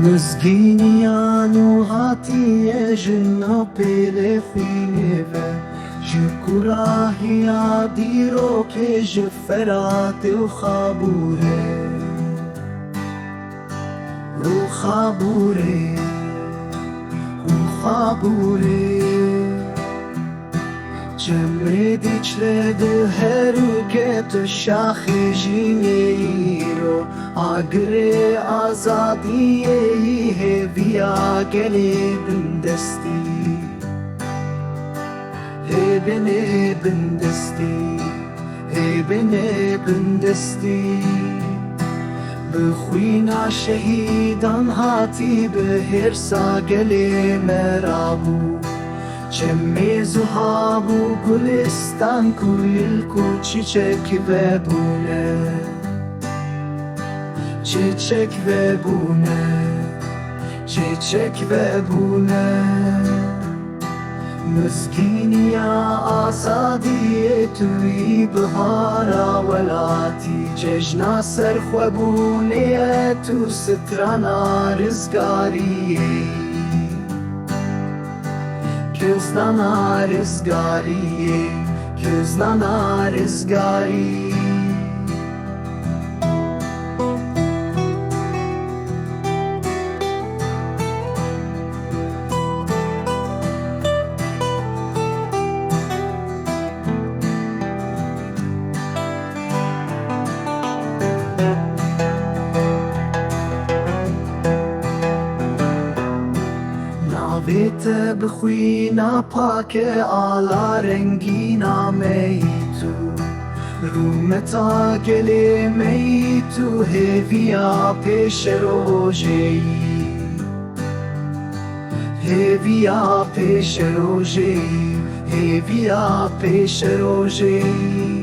Nuzginianu hatiye jino pele finive Jukurahiya diro ke jferat u khabure U khabure U khabure Cemre diçledi her ülket şahı jiniro Agre azadiyeyi heviya gelibin desti Hebine bin desti Hebine bin desti Bixwina şehidan hati behirsa geli merabu Cemmi zuhabu gulistan kuyilku çiçek ve bune Çiçek ve bune Çiçek ve bune Müskiniya azadiye tüy bihara velati Cejna serf ve bune tu sitrana rizgariye Kızlana rizgariye Kızlana rizgariye Navete bixwina pake ala rengina meitu Rumeta gele meitu heviya peş rojeyi Heviya peş rojeyi Heviya peş rojeyi